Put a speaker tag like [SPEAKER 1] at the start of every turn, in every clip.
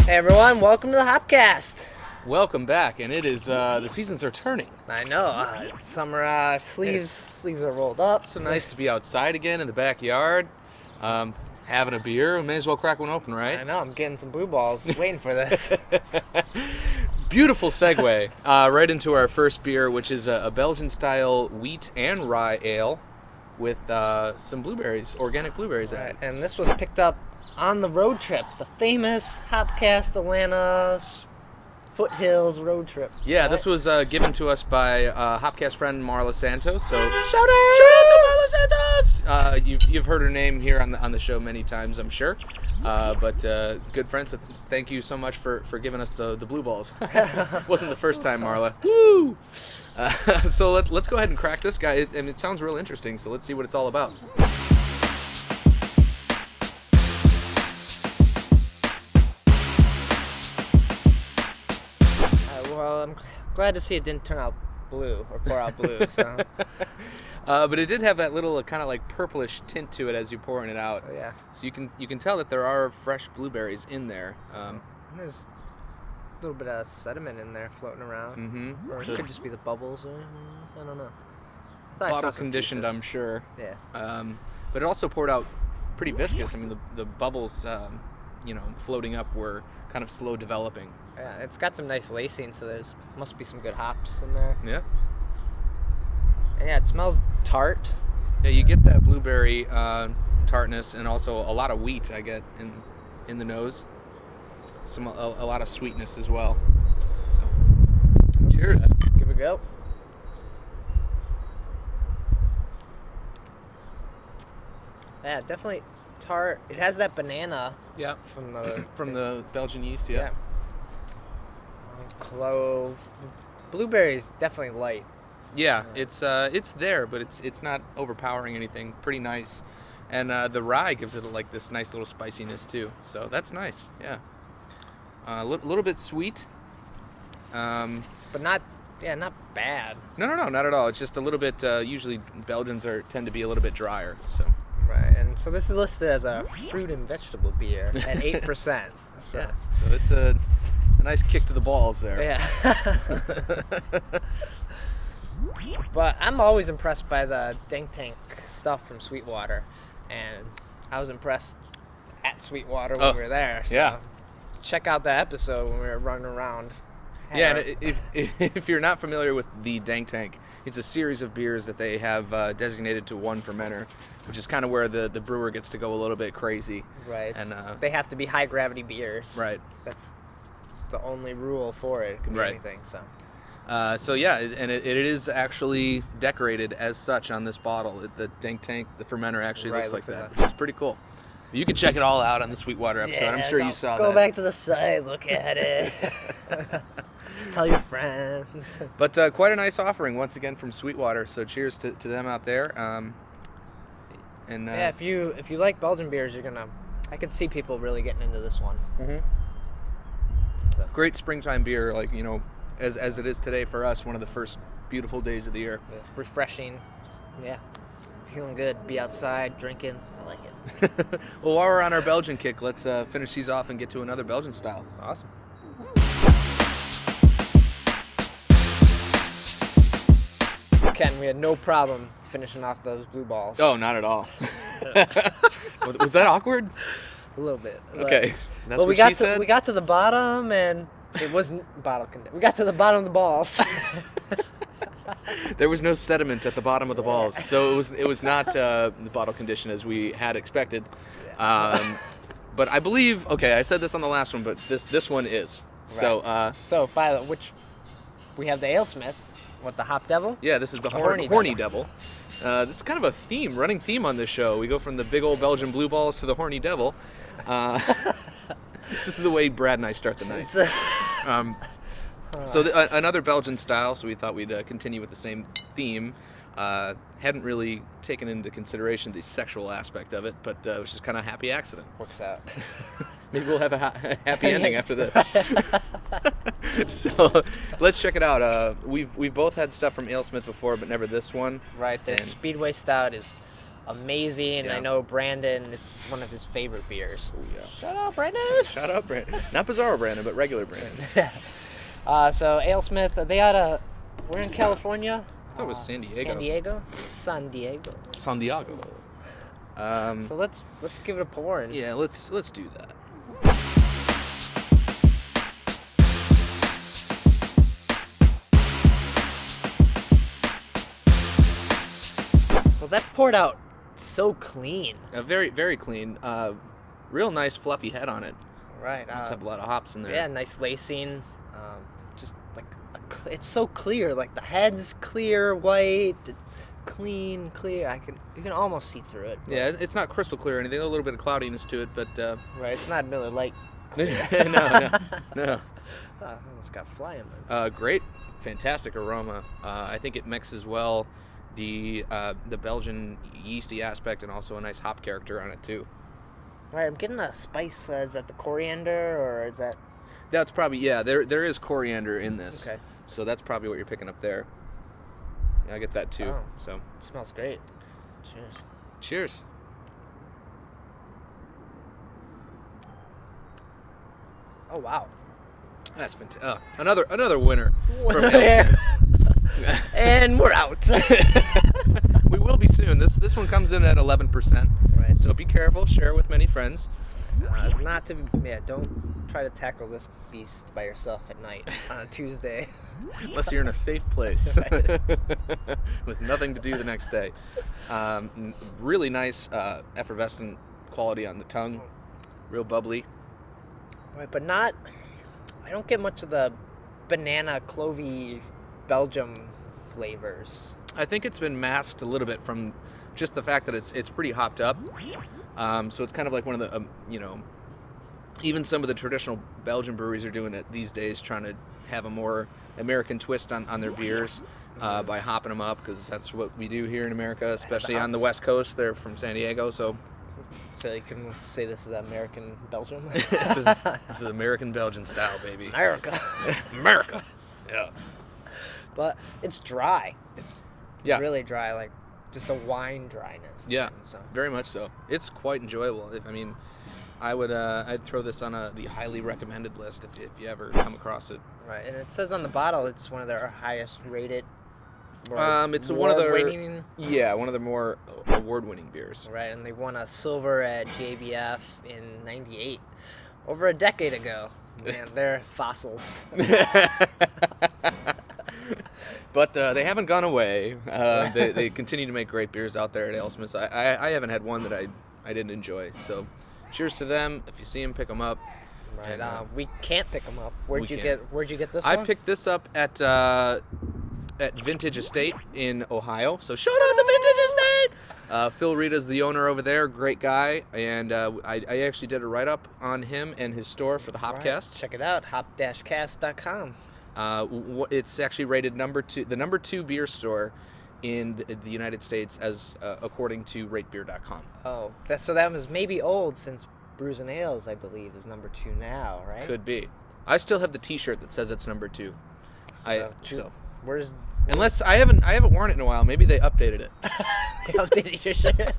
[SPEAKER 1] Hey everyone, welcome to the HopCast.
[SPEAKER 2] Welcome back, and it is the seasons are turning.
[SPEAKER 1] I know, it's summer sleeves are rolled up.
[SPEAKER 2] So nice to be outside again in the backyard, having a beer. We may as well crack one open, right?
[SPEAKER 1] I know, I'm getting some blue balls, waiting for this.
[SPEAKER 2] Beautiful segue right into our first beer, which is a Belgian-style wheat and rye ale with some blueberries, organic blueberries
[SPEAKER 1] Right,
[SPEAKER 2] in it.
[SPEAKER 1] and this was picked up on the road trip, the famous HopCast Atlanta Foothills road trip.
[SPEAKER 2] Yeah,
[SPEAKER 1] right?
[SPEAKER 2] this was given to us by HopCast friend Marla Santos. So
[SPEAKER 1] Shout out
[SPEAKER 2] to Marla Santos! You've heard her name here on the show many times, I'm sure. But good friends, so thank you so much for giving us the blue balls. Wasn't the first time, Marla. Woo! So let's go ahead and crack this guy. And it sounds real interesting, so let's see what it's all about.
[SPEAKER 1] Well, I'm glad to see it didn't turn out blue or pour out blue. So.
[SPEAKER 2] But it did have that little kind of like purplish tint to it as you're pouring it out.
[SPEAKER 1] Oh, yeah.
[SPEAKER 2] So you can tell that there are fresh blueberries in there.
[SPEAKER 1] There's a little bit of sediment in there floating around.
[SPEAKER 2] Mm-hmm.
[SPEAKER 1] Or
[SPEAKER 2] So
[SPEAKER 1] it could just be the bubbles. Or, I don't know. I thought I saw
[SPEAKER 2] bottle
[SPEAKER 1] some
[SPEAKER 2] conditioned,
[SPEAKER 1] pieces.
[SPEAKER 2] I'm sure.
[SPEAKER 1] Yeah.
[SPEAKER 2] But it also poured out pretty viscous. I mean, the bubbles, floating up were kind of slow developing.
[SPEAKER 1] Yeah, it's got some nice lacing, so there's must be some good hops in there.
[SPEAKER 2] Yeah.
[SPEAKER 1] And yeah, it smells tart.
[SPEAKER 2] Yeah, you get that blueberry tartness and also a lot of wheat I get in the nose. A lot of sweetness as well. So, cheers.
[SPEAKER 1] Give it a go. Yeah, definitely tart. It has that banana
[SPEAKER 2] Yeah.
[SPEAKER 1] from
[SPEAKER 2] the Belgian yeast,
[SPEAKER 1] yeah. Clove. Blueberries definitely light.
[SPEAKER 2] Yeah, it's there, but it's not overpowering anything. Pretty nice, and the rye gives it like this nice little spiciness too. So that's nice. Yeah, a little bit sweet,
[SPEAKER 1] But not bad.
[SPEAKER 2] No, not at all. It's just a little bit. Usually Belgians tend to be a little bit drier. So
[SPEAKER 1] Right, and so this is listed as a fruit and vegetable beer at 8%. So.
[SPEAKER 2] yeah, so it's a nice kick to the balls there.
[SPEAKER 1] Yeah. But I'm always impressed by the Dank stuff from Sweetwater, and I was impressed at Sweetwater when we were there. So
[SPEAKER 2] yeah.
[SPEAKER 1] Check out that episode when we were running around.
[SPEAKER 2] Yeah, and if you're not familiar with the Dank, it's a series of beers that they have designated to one fermenter, which is kind of where the brewer gets to go a little bit crazy.
[SPEAKER 1] Right.
[SPEAKER 2] And
[SPEAKER 1] they have to be high gravity beers.
[SPEAKER 2] Right.
[SPEAKER 1] That's the only rule for it. It can be
[SPEAKER 2] Right.
[SPEAKER 1] anything. So.
[SPEAKER 2] So yeah, and it is actually decorated as such on this bottle. The Dank, the fermenter actually
[SPEAKER 1] Right,
[SPEAKER 2] looks like
[SPEAKER 1] looks
[SPEAKER 2] that, which is pretty cool. You can check it all out on the Sweetwater episode. I'm sure you saw that.
[SPEAKER 1] Go back to the site, look at it. Tell your friends.
[SPEAKER 2] But quite a nice offering once again from Sweetwater. So cheers to them out there.
[SPEAKER 1] Yeah, if you like Belgian beers, I could see people really getting into this one.
[SPEAKER 2] Mm-hmm.
[SPEAKER 1] So.
[SPEAKER 2] Great springtime beer, like as it is today for us, one of the first beautiful days of the year.
[SPEAKER 1] Yeah, refreshing. Just, yeah, feeling good. Be outside drinking. I like it.
[SPEAKER 2] Well, while we're on our Belgian kick, let's finish these off and get to another Belgian style.
[SPEAKER 1] Awesome. Ken, we had no problem finishing off those blue balls.
[SPEAKER 2] Oh, not at all. Was that awkward?
[SPEAKER 1] A little bit.
[SPEAKER 2] Okay. That's
[SPEAKER 1] But
[SPEAKER 2] what she said?
[SPEAKER 1] we got to the bottom, and it wasn't bottle condition. We got to the bottom of the balls.
[SPEAKER 2] There was no sediment at the bottom of the balls, so it was not the bottle condition as we had expected. But I believe, okay, I said this on the last one, but this one is.
[SPEAKER 1] Right. So which we have the Alesmith with the Hop Devil.
[SPEAKER 2] Yeah, this is the
[SPEAKER 1] Horny
[SPEAKER 2] Horny Devil. This is kind of a running theme on this show. We go from the big old Belgian Blue Balls to the Horny Devil. This is the way Brad and I start the night. So another Belgian style, so we thought we'd continue with the same theme. Hadn't really taken into consideration the sexual aspect of it, but it was just kind of a happy accident.
[SPEAKER 1] Works out.
[SPEAKER 2] Maybe we'll have a happy ending after this. So let's check it out. We've both had stuff from Alesmith before, but never this one.
[SPEAKER 1] Right, the
[SPEAKER 2] And-
[SPEAKER 1] Speedway Stout is amazing.
[SPEAKER 2] Yeah.
[SPEAKER 1] I know Brandon, it's one of his favorite beers.
[SPEAKER 2] Oh, yeah.
[SPEAKER 1] Shout out, Brandon!
[SPEAKER 2] Shout out, Brandon. Not Bizarro Brandon, but regular Brandon.
[SPEAKER 1] So Alesmith, they we're in California.
[SPEAKER 2] I thought it was San Diego.
[SPEAKER 1] San Diego.
[SPEAKER 2] San Diego.
[SPEAKER 1] So let's give it a pour. And
[SPEAKER 2] Yeah, let's do that.
[SPEAKER 1] Well, that poured out so clean.
[SPEAKER 2] Very, very clean. Real nice fluffy head on it.
[SPEAKER 1] Right.
[SPEAKER 2] Must have a lot of hops in there.
[SPEAKER 1] Yeah, nice lacing. Just like it's so clear. Like the head's clear, white, clean, clear. You can almost see through it.
[SPEAKER 2] Yeah, it's not crystal clear or anything. A little bit of cloudiness to it, but
[SPEAKER 1] Right. It's not Miller Lite.
[SPEAKER 2] no.
[SPEAKER 1] I almost got fly in there.
[SPEAKER 2] Great, fantastic aroma. I think it mixes well the Belgian yeasty aspect and also a nice hop character on it too.
[SPEAKER 1] Right. I'm getting a spice. Is that the coriander or is that?
[SPEAKER 2] That's probably, yeah, there is coriander in this.
[SPEAKER 1] Okay.
[SPEAKER 2] So that's probably what you're picking up there. Yeah, I get that too.
[SPEAKER 1] Oh.
[SPEAKER 2] So
[SPEAKER 1] It smells great. Cheers.
[SPEAKER 2] cheers.
[SPEAKER 1] Oh wow.
[SPEAKER 2] That's fantastic. Another winner from
[SPEAKER 1] Yeah.
[SPEAKER 2] Alesmith.
[SPEAKER 1] And we're out.
[SPEAKER 2] We will be soon. This one comes in at 11%.
[SPEAKER 1] Right.
[SPEAKER 2] So be careful. Share with many friends.
[SPEAKER 1] Don't try to tackle this beast by yourself at night on a Tuesday.
[SPEAKER 2] Unless you're in a safe place
[SPEAKER 1] Right.
[SPEAKER 2] with nothing to do the next day. Really nice effervescent quality on the tongue. Real bubbly.
[SPEAKER 1] Right, but I don't get much of the banana clovey Belgium flavors.
[SPEAKER 2] I think it's been masked a little bit from just the fact that it's pretty hopped up. So it's kind of like one of the, even some of the traditional Belgian breweries are doing it these days, trying to have a more American twist on their beers by hopping them up, because that's what we do here in America, especially on the West Coast. They're from San Diego, so
[SPEAKER 1] So you can say this is American Belgium?
[SPEAKER 2] this is American Belgian style, baby.
[SPEAKER 1] America.
[SPEAKER 2] America. Yeah.
[SPEAKER 1] But it's dry. It's
[SPEAKER 2] Yeah.
[SPEAKER 1] really dry, like just a wine dryness.
[SPEAKER 2] Yeah.
[SPEAKER 1] So.
[SPEAKER 2] Very much so. It's quite enjoyable. I'd throw this on the highly recommended list if you ever come across it.
[SPEAKER 1] Right, and it says on the bottle it's one of their highest rated.
[SPEAKER 2] It's one of their
[SPEAKER 1] winning.
[SPEAKER 2] one of the more award-winning beers.
[SPEAKER 1] Right, and they won a silver at JBF in '98, over a decade ago. Man, they're fossils.
[SPEAKER 2] But they haven't gone away. They continue to make great beers out there at Alesmith. I haven't had one that I didn't enjoy. So, cheers to them. If you see them, pick them up.
[SPEAKER 1] Right,
[SPEAKER 2] And,
[SPEAKER 1] we can't pick them up. Where'd you get this
[SPEAKER 2] I
[SPEAKER 1] one?
[SPEAKER 2] picked this up at Vintage Estate in Ohio. So shout out to Vintage Estate. Phil Rita's the owner over there. Great guy. And I actually did a write-up on him and his store for the HopCast.
[SPEAKER 1] Right, check it out, hop-cast.com.
[SPEAKER 2] It's actually rated the number 2 beer store in the United States, as according to ratebeer.com.
[SPEAKER 1] Oh, so that was maybe old, since Brews and Ales, I believe, is number 2 now, right?
[SPEAKER 2] Could be. I still have the T-shirt that says it's number 2.
[SPEAKER 1] Where's
[SPEAKER 2] Unless I haven't worn it in a while. Maybe they updated it.
[SPEAKER 1] they updated your shirt?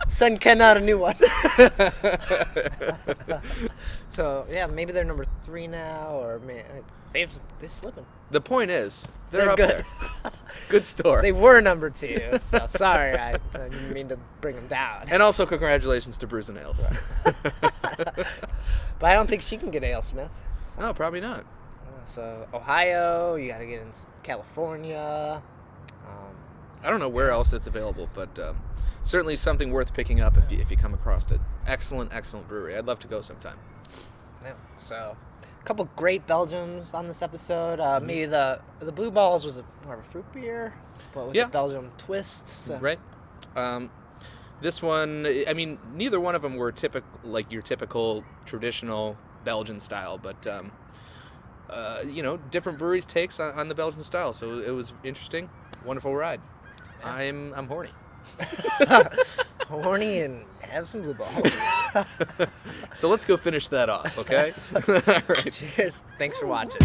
[SPEAKER 1] Send Ken out a new one. So yeah, maybe they're number 3 now, or they're slipping.
[SPEAKER 2] The point is, they're up
[SPEAKER 1] good.
[SPEAKER 2] there. Good store.
[SPEAKER 1] They were number 2. So sorry, I didn't mean to bring them down.
[SPEAKER 2] And also congratulations to Brews and Ales.
[SPEAKER 1] But I don't think she can get Alesmith.
[SPEAKER 2] No, probably not.
[SPEAKER 1] So Ohio, you got to get in California.
[SPEAKER 2] I don't know where else it's available, but certainly something worth picking up if you come across it. Excellent brewery. I'd love to go sometime.
[SPEAKER 1] Yeah. So a couple great Belgiums on this episode. Maybe the Blue Balls was more of a fruit beer, but with a Belgium twist. So.
[SPEAKER 2] Right. This one, I mean, neither one of them were your typical traditional Belgian style, but different breweries' takes on the Belgian style. So it was interesting, wonderful ride. Yeah. I'm horny.
[SPEAKER 1] Horny and have some Blue Balls.
[SPEAKER 2] So let's go finish that off, okay? All right.
[SPEAKER 1] Cheers. Thanks for watching.